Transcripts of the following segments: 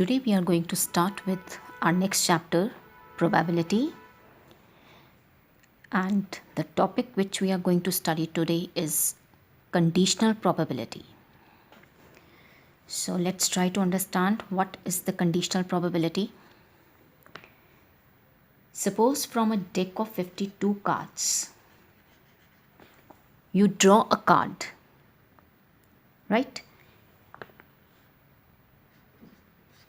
today we are going to start with our next chapter, probability. And the topic which we are going to study today is conditional probability. So let's try to understand what is the conditional probability. Suppose from a deck of 52 cards, you draw a card, right?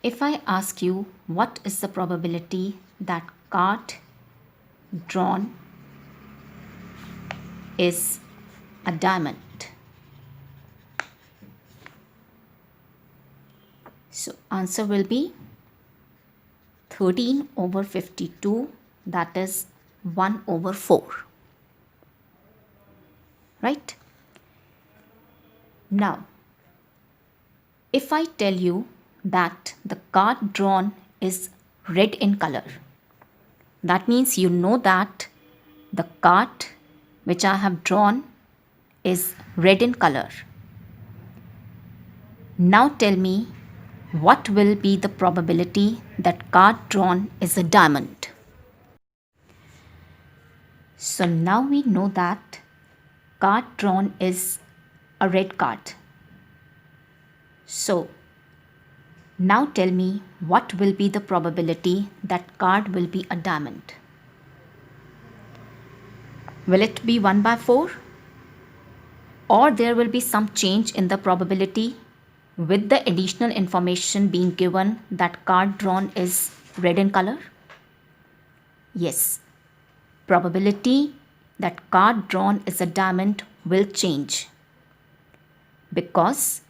If I ask you what is the probability that card drawn is a diamond. So answer will be 13 over 52, that is 1 over 4. Right? Now, if I tell you that the card drawn is red in color, that means you know that the card which I have drawn is red in color. Now tell me, what will be the probability that card drawn is a diamond? So now we know that card drawn is a red card. So now tell me, what will be the probability that card will be a diamond? Will it be 1 by 4? Or there will be some change in the probability with the additional information being given that card drawn is red in color? Yes. Probability that card drawn is a diamond will change, because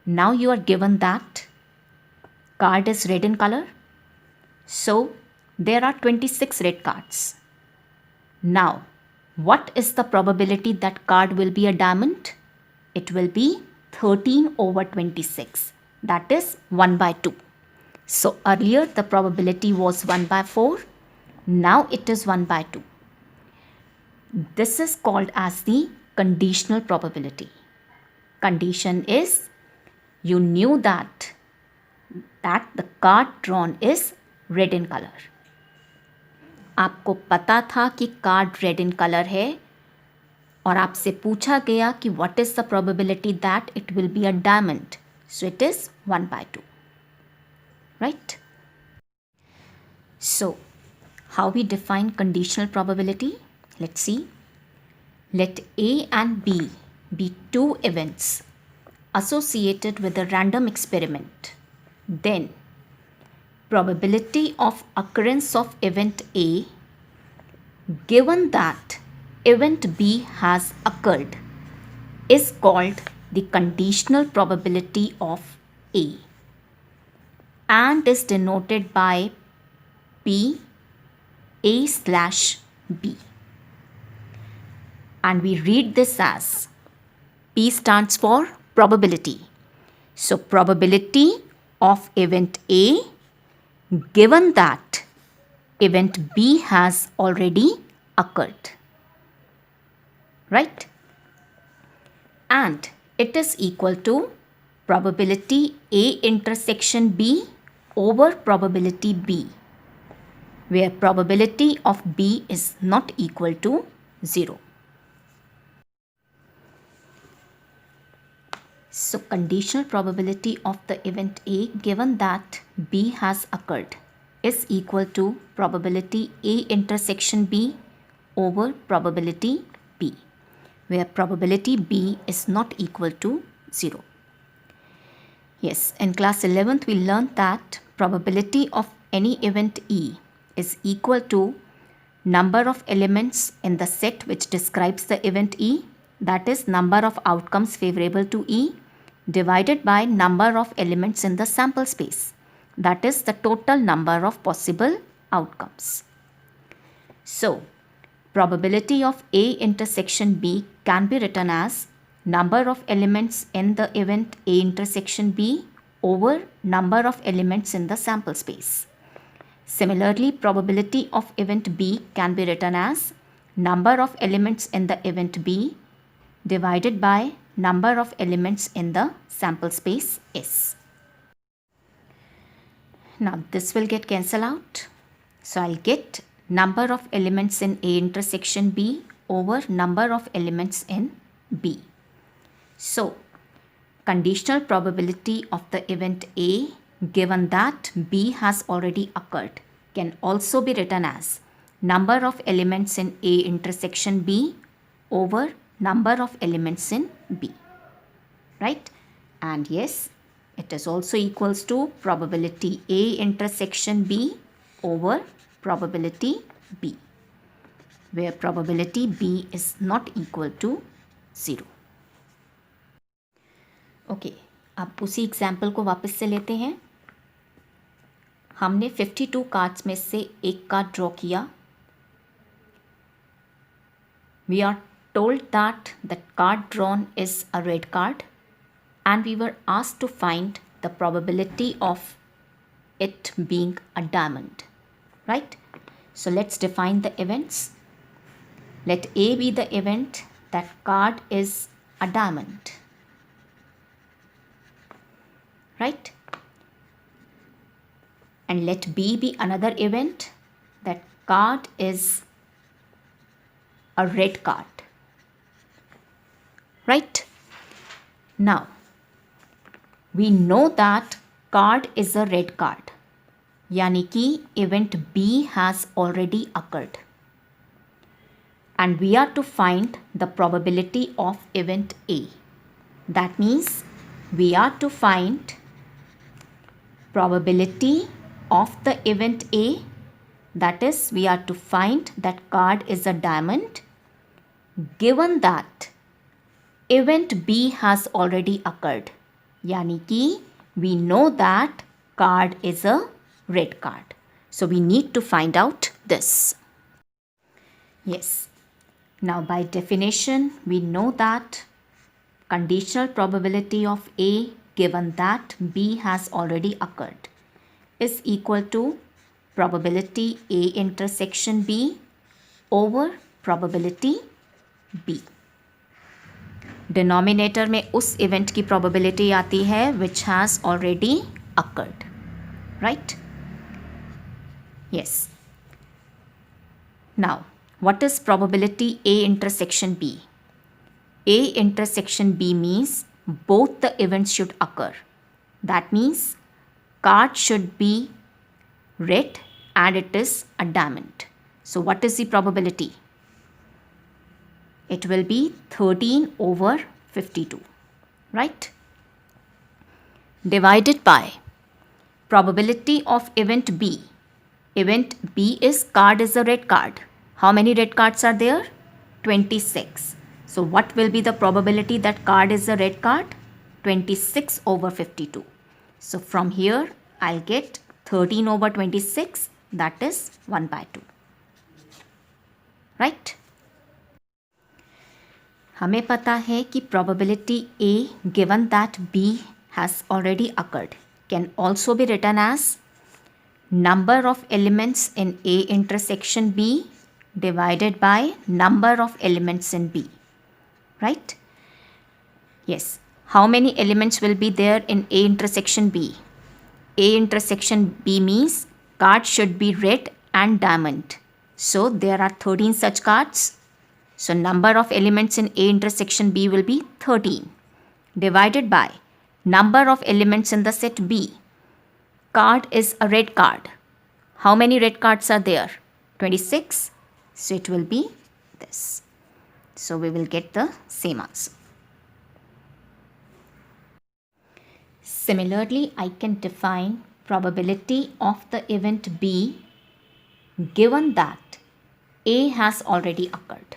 now you are given that card is red in color. So there are 26 red cards. Now, what is the probability that card will be a diamond? It will be 13 over 26. That is 1 by 2. So earlier the probability was 1 by 4. Now it is 1 by 2. This is called as the conditional probability. Condition is you knew that the card drawn is red in color. आपको पता था कि card red in colour है और आपसे पूछा गया कि what is the probability that it will be a diamond? So it is 1 by 2. Right? So how we define conditional probability? Let's see. Let A and B be two events associated with a random experiment. Then probability of occurrence of event A, given that event B has occurred, is called the conditional probability of A and is denoted by P A slash B. And we read this as P stands for probability. So probability of event A given that event B has already occurred. Right? And it is equal to probability A intersection B over probability B, where probability of B is not equal to 0. So conditional probability of the event A given that B has occurred is equal to probability A intersection B over probability B, where probability B is not equal to 0. Yes, in class 11th we learned that probability of any event E is equal to number of elements in the set which describes the event E, that is number of outcomes favorable to E, divided by number of elements in the sample space, that is the total number of possible outcomes. So probability of A intersection B can be written as number of elements in the event A intersection B over number of elements in the sample space. Similarly, probability of event B can be written as number of elements in the event B divided by number of elements in the sample space S. Now this will get cancelled out. So I'll get number of elements in A intersection B over number of elements in B. So conditional probability of the event A given that B has already occurred can also be written as number of elements in A intersection B over number of elements in B, right? And yes, it is also equals to probability A intersection B over probability B, where probability B is not equal to 0. Okay, अब उसी example को वापस से लेते हैं. हमने 52 cards में से एक कार्ड ड्रॉ किया. We are told that the card drawn is a red card and we were asked to find the probability of it being a diamond, right? So let's define the events. Let A be the event that card is a diamond, right? And let B be another event that card is a red card, right? Now we know that card is a red card, यानी कि event B has already occurred, and we are to find the probability of event A. That means we are to find probability of the event A, that is we are to find that card is a diamond given that event B has already occurred. यानी कि we know that card is a red card. So we need to find out this. Yes. Now by definition, we know that conditional probability of A given that B has already occurred is equal to probability A intersection B over probability B. Denominator में उस event की probability आती है which has already occurred, right? Yes. Now what is probability A intersection B? A intersection B means both the events should occur. That means card should be red and it is a diamond. So what is the probability? It will be 13 over 52, right? Divided by probability of event B. Event B is card is a red card. How many red cards are there? 26. So what will be the probability that card is a red card? 26 over 52. So from here I'll get 13 over 26, that is 1 by 2, right? हमें पता है कि probability A given that B has already occurred can also be written as number of elements in A intersection B divided by number of elements in B, right? Yes. How many elements will be there in A intersection B? A intersection B means card should be red and diamond. So there are 13 such cards. So number of elements in A intersection B will be 13 divided by number of elements in the set B. Card is a red card. How many red cards are there? 26. So it will be this. So we will get the same answer. Similarly, I can define probability of the event B given that A has already occurred.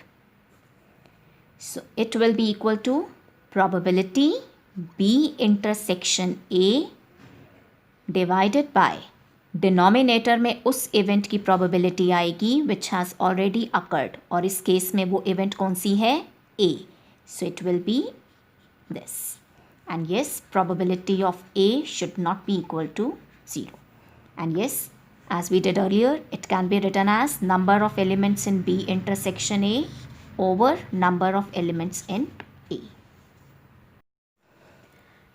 So it will be equal to probability B intersection A divided by denominator में उस event की probability आएगी which has already occurred, और इस case में वो event कौन सी है? A. So it will be this. And yes, probability of A should not be equal to 0. And yes, as we did earlier, it can be written as number of elements in B intersection A over number of elements in A.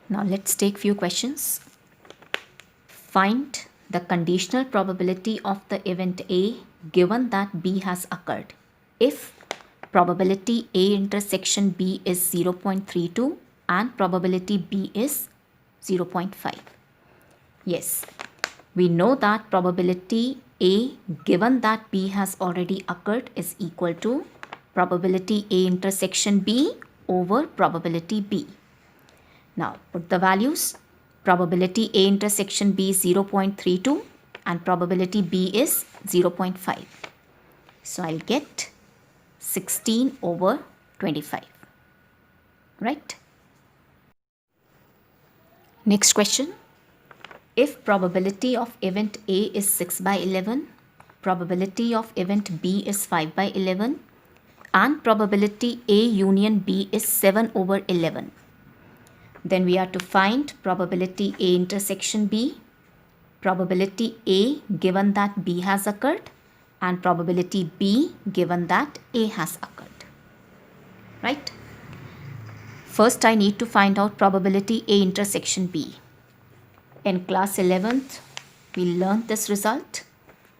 Now let's take few questions. Find the conditional probability of the event A given that B has occurred. If probability A intersection B is 0.32 and probability B is 0.5. Yes, we know that probability A given that B has already occurred is equal to probability A intersection B over probability B. Now put the values. Probability A intersection B is 0.32 and probability B is 0.5. So I'll get 16 over 25. Right? Next question. If probability of event A is 6 by 11, probability of event B is 5 by 11 and probability A union B is 7 over 11. Then we are to find probability A intersection B, probability A given that B has occurred and probability B given that A has occurred. Right? First I need to find out probability A intersection B. In class 11th, we learned this result.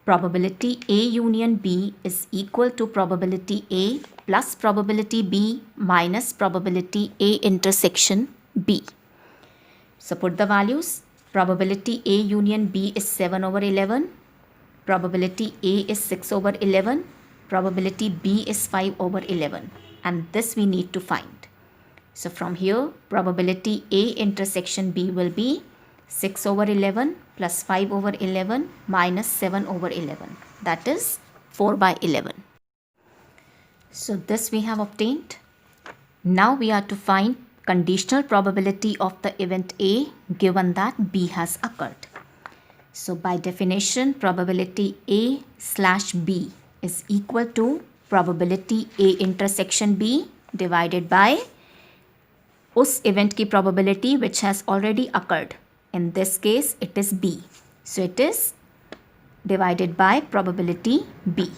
Probability A union B is equal to probability A plus probability B minus probability A intersection B. So put the values. Probability A union B is 7 over 11. Probability A is 6 over 11. Probability B is 5 over 11. And this we need to find. So from here, probability A intersection B will be 6 over 11 plus 5 over 11 minus 7 over 11. That is 4 by 11. So this we have obtained. Now we are to find conditional probability of the event A given that B has occurred. So by definition, probability A slash B is equal to probability A intersection B divided by उस event की probability which has already occurred. In this case, it is B. So it is divided by probability B.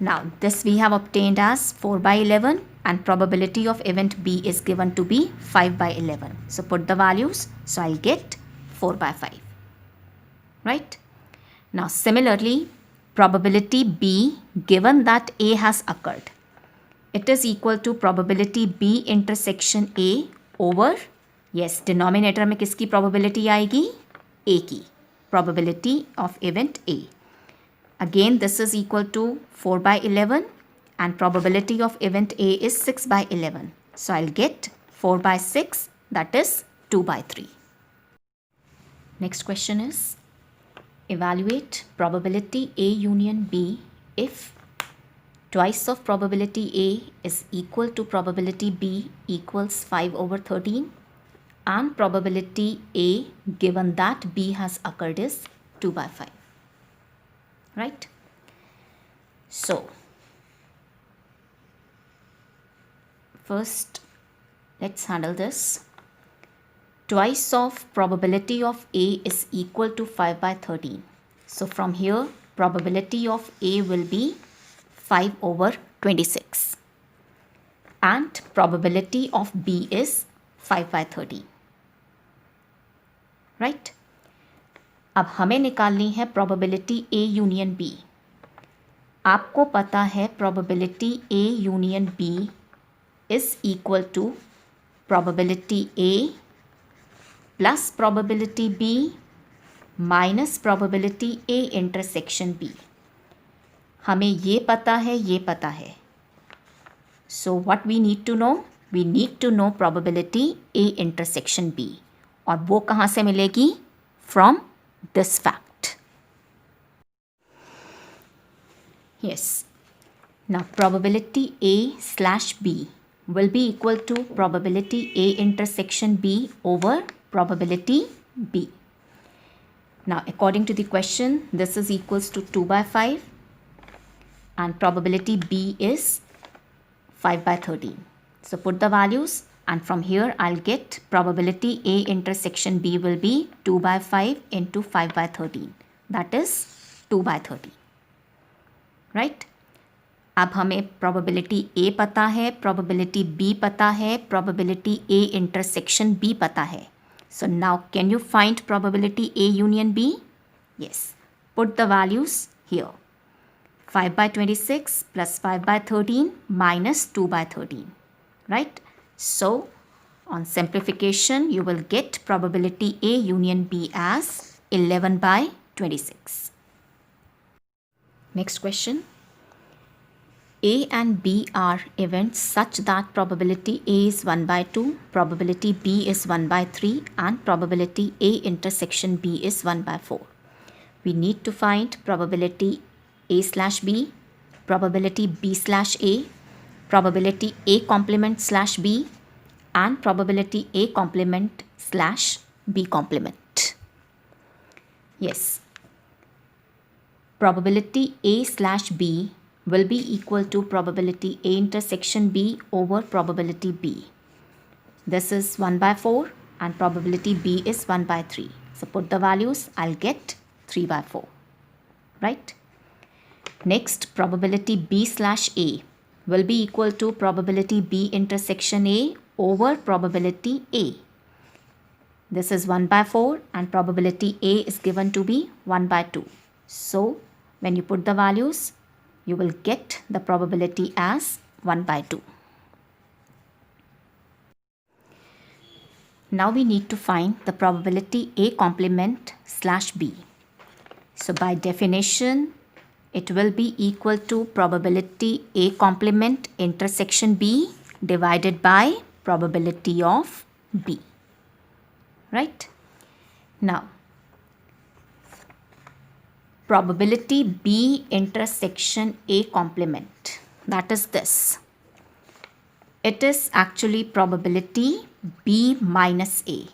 Now this we have obtained as 4 by 11 and probability of event B is given to be 5 by 11. So put the values. So I'll get 4 by 5. Right? Now similarly, probability B given that A has occurred. It is equal to probability B intersection A over, yes, denominator में किसकी probability आएगी? A की. Probability of event A. Again, this is equal to 4 by 11 and probability of event A is 6 by 11. So I'll get 4 by 6, that is 2 by 3. Next question is, evaluate probability A union B if twice of probability A is equal to probability B equals 5 over 13 and probability A given that B has occurred is 2 by 5. Right? So, first let's handle this. Twice of probability of A is equal to 5 by 13. So from here, probability of A will be 5 over 26 and probability of B is 5 by 13. Right? अब हमें निकालनी है probability A union B. आपको पता है probability A union B is equal to probability A plus probability B minus probability A intersection B. हमें ये पता है. So what we need to know? We need to know probability A intersection B. और वो कहाँ से मिलेगी? From this fact. Yes. Now probability A slash B will be equal to probability A intersection B over probability B. Now according to the question, this is equals to 2 by 5 and probability B is 5 by 13. So put the values and from here I'll get probability A intersection B will be 2 by 5 into 5 by 13. That is 2 by 13. Right? अब हमें probability A पता है, probability B पता है, probability A intersection B पता है. So now can you find probability A union B? Yes, put the values here. 5 by 26 plus 5 by 13 minus 2 by 13, right? So, on simplification, you will get probability A union B as 11 by 26. Next question. A and B are events such that probability A is 1 by 2, probability B is 1 by 3, and probability A intersection B is 1 by 4. We need to find probability A slash B, probability B slash A, probability A complement slash B, and probability A complement slash B complement. Yes. Probability A slash B will be equal to probability A intersection B over probability B. This is 1 by 4 and probability B is 1 by 3. So put the values, I'll get 3 by 4, right? Next, probability B slash A will be equal to probability B intersection A over probability A. This is 1 by 4 and probability A is given to be 1 by 2. So when you put the values, you will get the probability as 1 by 2. Now we need to find the probability A complement slash B. So by definition, it will be equal to probability A complement intersection B divided by probability of B, right? Now, probability B intersection A complement, that is this. It is actually probability B minus A.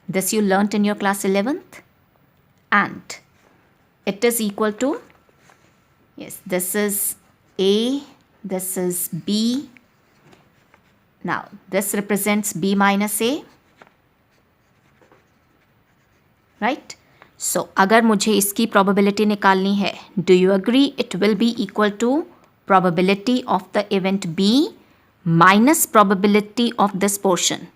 This you learnt in your class 11th, and it is equal to, yes, this is A, this is B. Now this represents B minus A, right? So अगर मुझे इसकी probability निकालनी है, do you agree it will be equal to probability of the event B minus probability of this portion.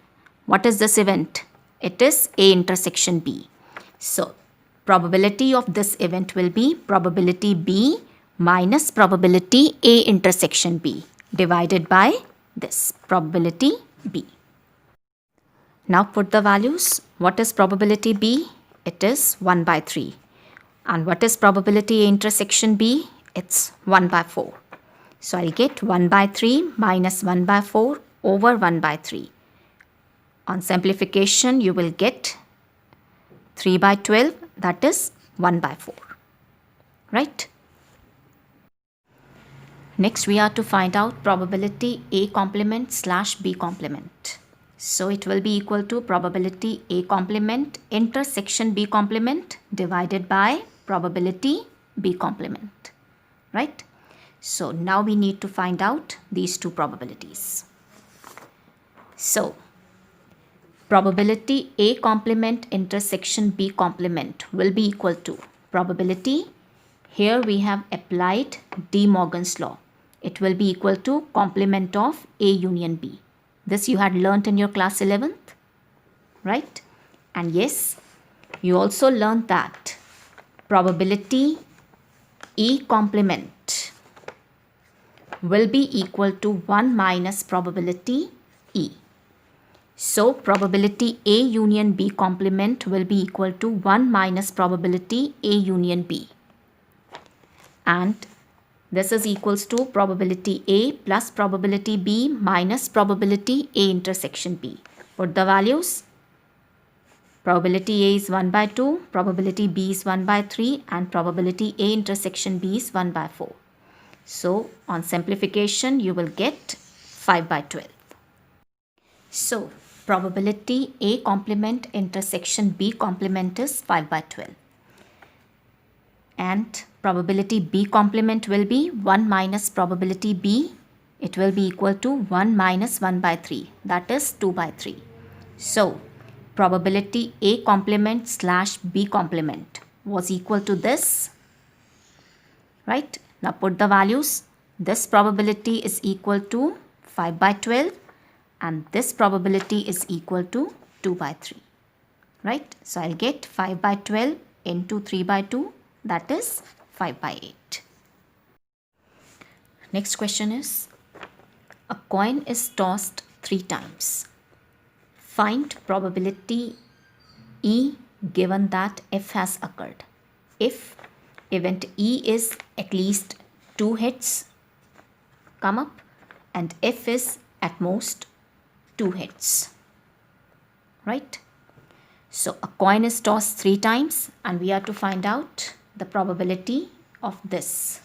What is this event? It is A intersection B. So probability of this event will be probability B minus probability A intersection B divided by this probability B. Now put the values. What is probability B? It is 1 by 3. And what is probability A intersection B? It's 1 by 4. So I'll get 1 by 3 minus 1 by 4 over 1 by 3. On simplification, you will get 3 by 12, that is 1 by 4, right? Next, we are to find out probability A complement slash B complement. So it will be equal to probability A complement intersection B complement divided by probability B complement, right? So now we need to find out these two probabilities. So probability A complement intersection B complement will be equal to probability. Here we have applied De Morgan's law. It will be equal to complement of A union B. This you had learnt in your class 11th, right? And yes, you also learnt that probability E complement will be equal to 1 minus probability E. So probability A union B complement will be equal to 1 minus probability A union B. And this is equals to probability A plus probability B minus probability A intersection B. Put the values. Probability A is 1 by 2, probability B is 1 by 3, and probability A intersection B is 1 by 4. So on simplification, you will get 5 by 12. So probability A complement intersection B complement is 5 by 12. And probability B complement will be 1 minus probability B. It will be equal to 1 minus 1 by 3. That is 2 by 3. So probability A complement slash B complement was equal to this, right? Now put the values. This probability is equal to 5 by 12 and this probability is equal to 2 by 3, right? So I'll get 5 by 12 into 3 by 2, that is 5 by 8. Next question is, a coin is tossed 3 times. Find probability E given that F has occurred. If event E is at least 2 hits come up and F is at most 2 hits. Right? So a coin is tossed 3 times and we are to find out the probability of this.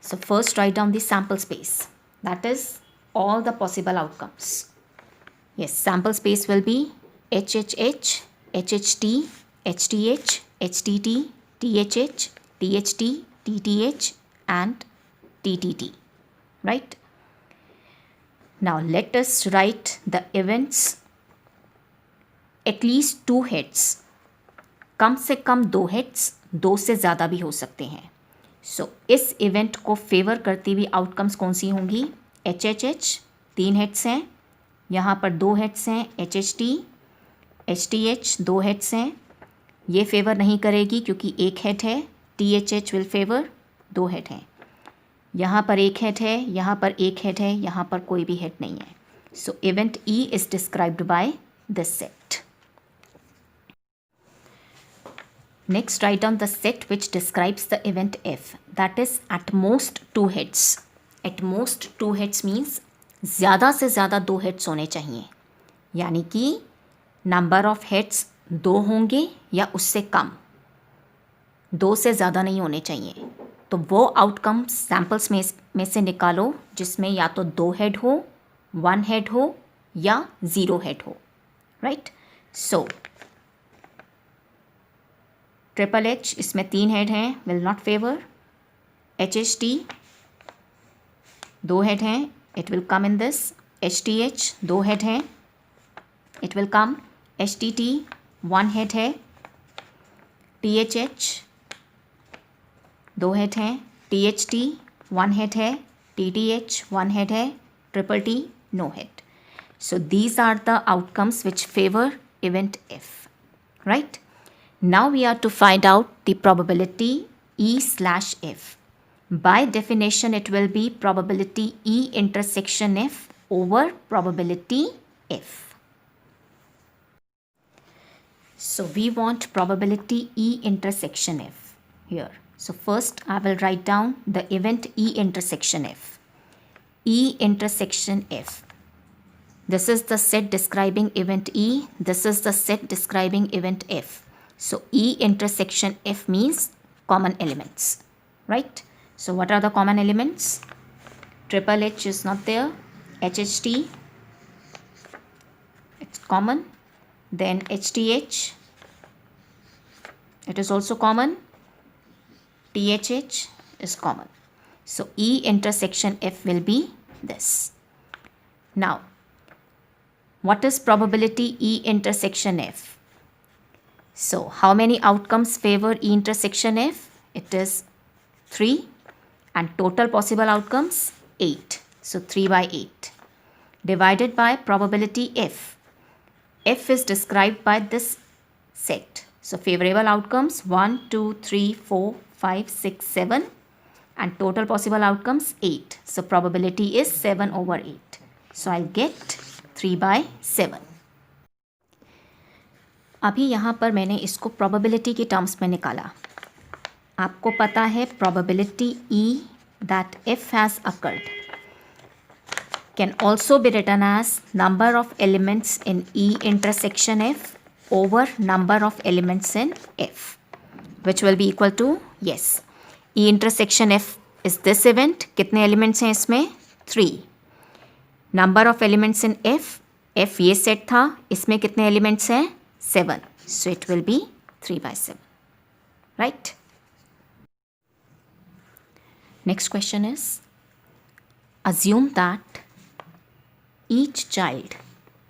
So first write down the sample space. That is all the possible outcomes. Yes, sample space will be HHH, HHT, HTH, HTT, THH, THT, TTH and TTT. Right? Now let us write the events. At least 2 hits. कम से कम 2 hits, 2 से ज़्यादा भी हो सकते हैं. सो इस event को favour करती हुई आउटकम्स कौन सी होंगी? HHH 3 हिट्स हैं, यहाँ पर 2 हिट्स हैं. HHT, HTH 2 हिट्स हैं, ये फेवर नहीं करेगी क्योंकि 1 हिट है. THH विल फेवर, 2 हिट हैं. यहाँ पर 1 हिट है, यहाँ पर 1 हिट है, यहाँ पर कोई भी हिट नहीं है. सो event E is described by this set. Next, write down the set which describes the event F. That is at most 2 hits. At most 2 hits means ज़्यादा से ज़्यादा 2 hits होने चाहिए. यानी कि number of hits 2 होंगे या उससे कम. 2 से ज़्यादा नहीं होने चाहिए. तो वो आउटकम सैम्पल्स में से निकालो जिसमें या तो 2 हेड हो, 1 हेड हो या 0 हेड हो. राइट? सो ट्रिपल एच इसमें 3 हेड हैं, will not favour. HHT 2 head हैं, it will come in this. HTH 2 head हैं, it will come. HTT 1 head है. THH 2 हेड हैं. THT 1 हेड है. TTH 1 हेड है. Triple T no head. So these are the outcomes which favor event F. Right? Now we are to find out the probability E/F. By definition, it will be probability E intersection F over probability F. So we want probability E intersection F here. So first I will write down the event E intersection F. E intersection F. This is the set describing event E. This is the set describing event F. So E intersection F means common elements, right? So what are the common elements? Triple H is not there. HHT, it's common. Then HTH, it is also common. THH is common. So E intersection F will be this. Now, what is probability E intersection F? So how many outcomes favor E intersection F? It is 3 and total possible outcomes 8. So 3 by 8 divided by probability F. F is described by this set. So favorable outcomes 1, 2, 3, 4, 5, 6, 7 and total possible outcomes 8. So probability is 7 over 8. So I'll get 3 by 7. अभी यहाँ पर मैंने इसको probability के terms में निकाला. आपको पता है probability E that F has occurred can also be written as number of elements in E intersection F over number of elements in F, which will be equal to, yes, E intersection F is this event. कितने elements हैं इसमें? 3. Number of elements in F ये set था, इसमें कितने elements हैं? 7. So it will be 3 by 7. Right? Next question is, assume that each child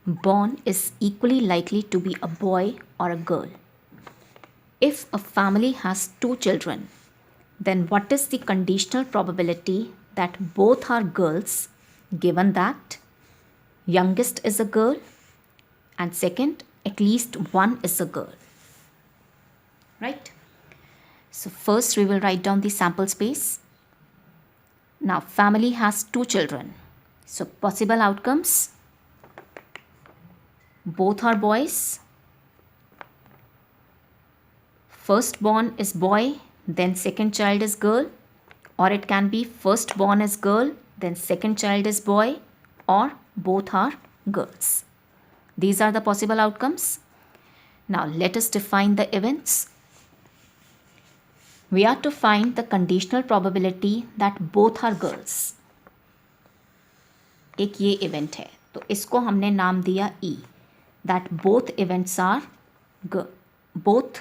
born is equally likely to be a boy or a girl. If a family has 2 children, then what is the conditional probability that both are girls given that youngest is a girl and second, at least one is a girl? right? So first we will write down the sample space. Now family has 2 children. So possible outcomes, both are boys. First born is boy, then second child is girl, or it can be first born is girl, then second child is boy, or both are girls. These are the possible outcomes. Now let us define the events. We are to find the conditional probability that both are girls. एक ये event है, तो इसको हमने नाम दिया E, that both events are both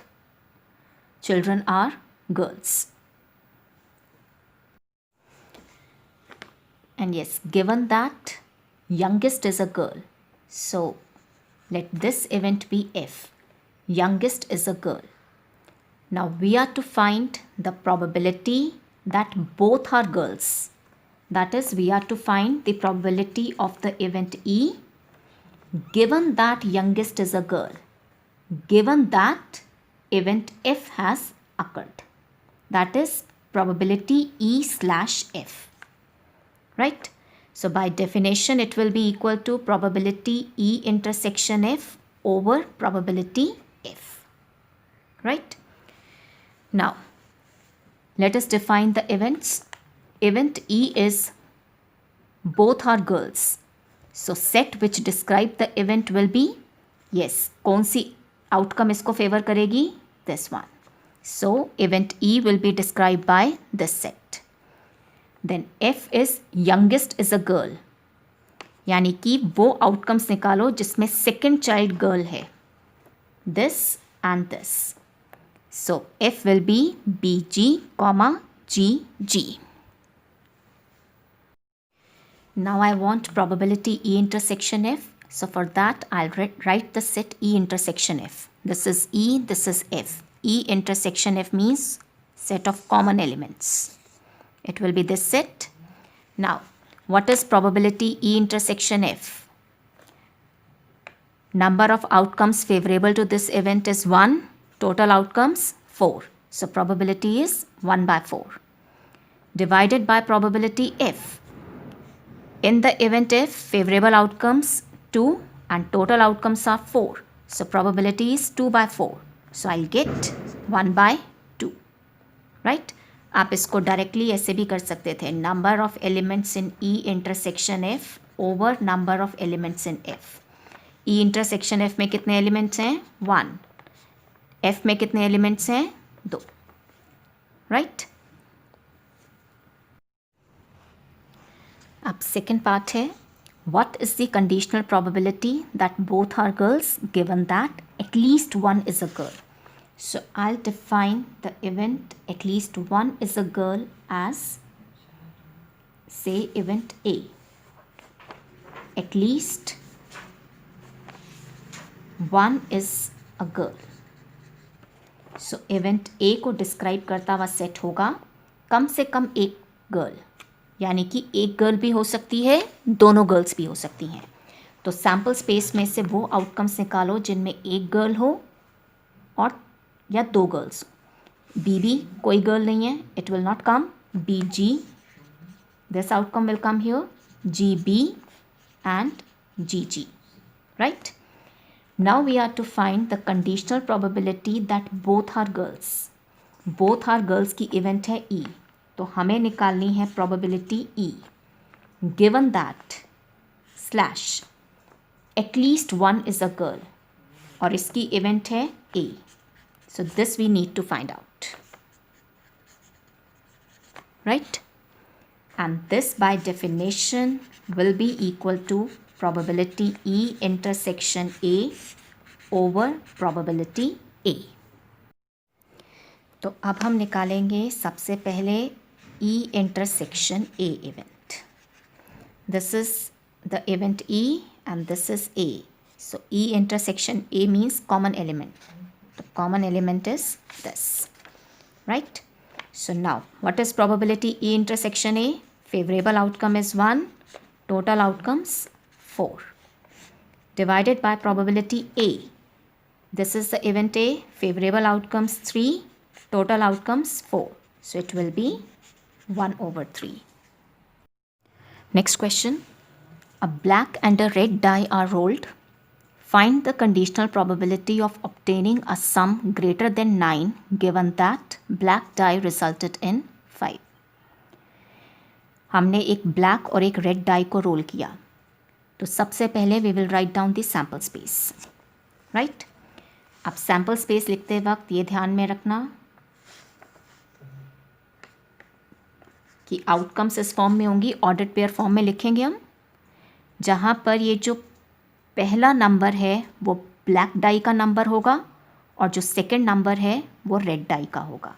children are girls. And yes, given that youngest is a girl, so let this event be F. Youngest is a girl. Now we are to find the probability that both are girls. That is, we are to find the probability of the event E given that youngest is a girl, given that event F has occurred. That is probability E/F. Right? So by definition it will be equal to probability E intersection F over probability F. Right? Now let us define the events. Event E is both are girls. So set which describe the event will be, yes, कौन सी outcome इसको favor करेगी? This one. So event E will be described by this set. Then F is youngest is a girl. यानी कि वो outcomes निकालो जिसमें second child girl है. This and this. So F will be BG, GG. Now I want probability E intersection F. So for that I'll write the set E intersection F. This is E, this is F. E intersection F means set of common elements. It will be this set. Now what is probability E intersection F? Number of outcomes favorable to this event is 1. Total outcomes 4. So probability is 1/4. Divided by probability F. In the event F, favorable outcomes 2 and total outcomes are 4. So probability is 2/4. So I'll get 1/2. Right? आप इसको directly ऐसे भी कर सकते थे, number of elements in E intersection F over number of elements in F. E intersection F में कितने elements हैं? 1. F में कितने एलिमेंट्स हैं? 2. राइट? अब सेकेंड पार्ट है, what is the conditional probability that both are girls given that at least one is a girl? So I'll define the event at least one is a girl as, say, event A. At least one is a girl. So event A को describe करता हुआ set होगा कम से कम एक girl, यानी कि एक girl भी हो सकती है, दोनों गर्ल्स भी हो सकती हैं. तो सैम्पल स्पेस में से वो आउटकम्स निकालो जिनमें एक गर्ल हो और या 2 गर्ल्स हो. BB कोई गर्ल नहीं है, it will not come. BG, this outcome will come here. GB and GG. Right? Now we are to find the conditional probability that both are girls. Both are girls की event है E. तो हमें निकालनी है probability E given that slash at least one is a girl और इसकी event है A. So this we need to find out. Right? And this by definition will B equal to probability E intersection A over probability A. तो अब हम निकालेंगे सबसे पहले E intersection A event. This is the event E and this is A. So E intersection A means common element. The common element is this. Right? So now what is probability E intersection A? Favorable outcome is 1. Total outcomes 4. Divided by probability A. This is the event A, favorable outcomes 3, total outcomes 4. So it will be 1/3. Next question. A black and a red die are rolled. Find the conditional probability of obtaining a sum greater than 9 given that black die resulted in 5. हमने एक black और एक red dye को role किया. तो सबसे पहले we will write down the sample space. Right, अब सैम्पल स्पेस लिखते वक्त ये ध्यान में रखना कि आउटकम्स इस फॉर्म में होंगी, ऑर्डर्ड पेयर फॉर्म में लिखेंगे हम, जहाँ पर ये जो पहला नंबर है वो ब्लैक डाई का नंबर होगा और जो सेकंड नंबर है वो रेड डाई का होगा.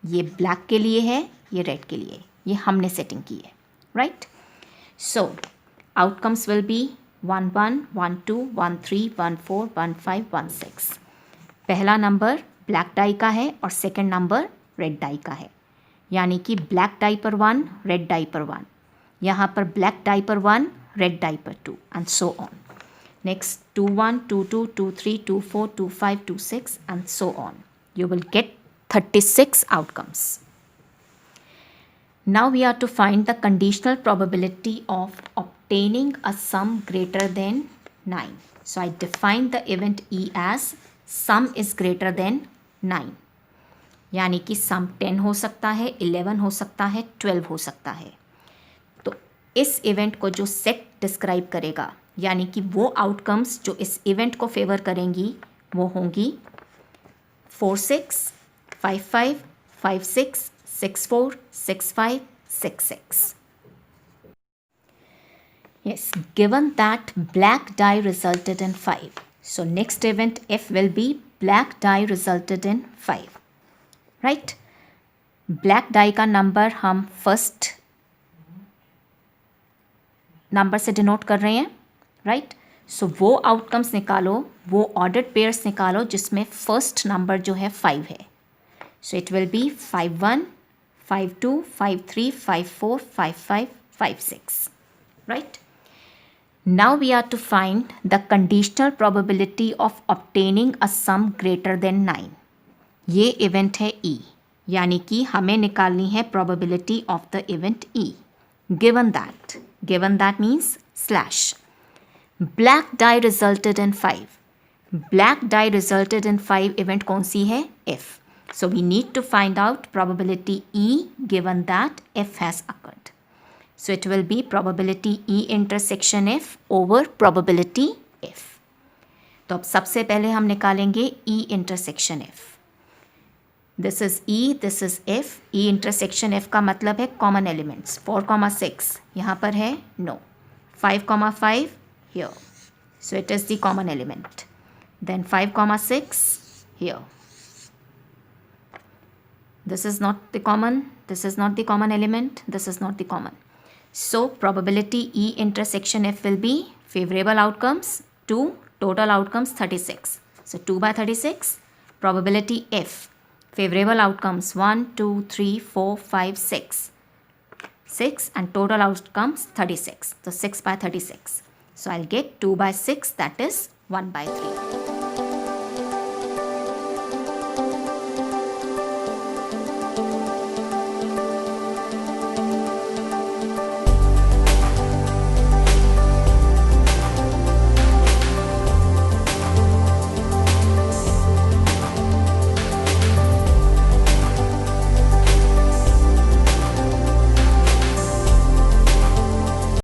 ये ब्लैक के लिए है, ये रेड के लिए, ये हमने सेटिंग की है. Right, so outcomes will be 1 1 1 2 1 3 1 4 1 5 1 6. पहला नंबर ब्लैक डाई का है और सेकंड नंबर रेड डाई का है, यानी कि ब्लैक डाई पर 1, रेड डाई पर 1, यहाँ पर ब्लैक डाई पर 1, रेड डाई पर 2, and so on. Next 2 1 2 2 2 3 2 4 2 5 2 6 and so on. You will get 36 outcomes. Now we are to find the conditional probability of obtaining a sum greater than 9. So I define the event E as sum is greater than 9. यानी कि सम 10 हो सकता है, 11 हो सकता है, 12 हो सकता है. तो इस इवेंट को जो सेट डिस्क्राइब करेगा, यानी कि वो आउटकम्स जो इस इवेंट को फेवर करेंगी वो होंगी 4 6 5 5 5 6 6 4 6 5 6 6. Yes, given that black die resulted in 5. So next event F will be black die resulted in 5. Right? Black dye का नंबर हम फर्स्ट नंबर से डिनोट कर रहे हैं. राइट, सो वो आउटकम्स निकालो, वो ऑर्डर्ड पेयर्स निकालो जिसमें फर्स्ट नंबर जो है 5 है. सो it will B 5 1 5 2 5 3 5 4 5 5 5 6. Right, now we are to find the conditional probability of obtaining a sum greater than 9. ये इवेंट है E, यानी कि हमें निकालनी है probability of the event E. Given that means slash black die resulted in 5. Black die resulted in 5 event कौन सी है? F. So we need to find out probability E given that F has occurred. So it will be probability E intersection F over probability F. तो अब सबसे पहले हम निकालेंगे E intersection F. This is E, this is F. E intersection F का मतलब है common elements. 4,6 यहाँ पर है, no. 5,5 here. So it is the common element. Then 5,6 here. This is not the common, this is not the common element, this is not the common. So probability E intersection F will be favorable outcomes 2, total outcomes 36. So 2 by 36. Probability F, favorable outcomes 1, 2, 3, 4, 5, 6. 6 and total outcomes 36. So 6 by 36. So I'll get 2 by 6, that is 1 by 3.